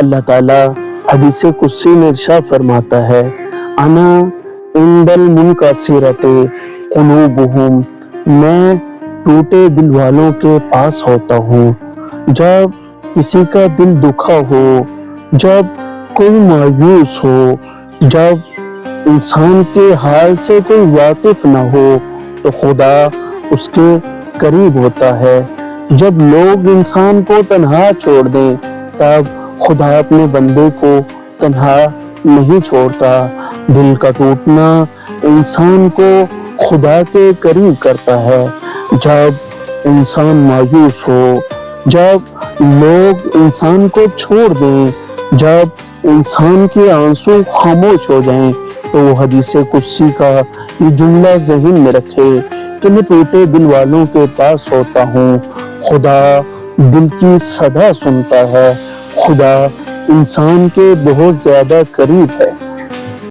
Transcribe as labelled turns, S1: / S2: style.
S1: اللہ تعالیٰ حدیث قدسی میں ارشاد فرماتا ہے، انا عند المنکسرۃ قلوبہم، میں ٹوٹے دل والوں کے پاس ہوتا ہوں۔ جب کسی کا دل دکھا ہو، جب کوئی مایوس ہو، جب انسان کے حال سے کوئی واقف نہ ہو تو خدا اس کے قریب ہوتا ہے۔ جب لوگ انسان کو تنہا چھوڑ دیں تب خدا اپنے بندے کو تنہا نہیں چھوڑتا۔ دل کا ٹوٹنا انسان کو خدا کے قریب کرتا ہے۔ جب انسان مایوس ہو، جب لوگ انسان کو چھوڑ دیں، جب انسان کے آنسو خاموش ہو جائیں تو وہ حدیث قدسی کا یہ جملہ ذہن میں رکھے کہ میں ٹوٹے دل والوں کے پاس ہوتا ہوں۔ خدا دل کی صدا سنتا ہے، خدا انسان کے بہت زیادہ قریب ہے۔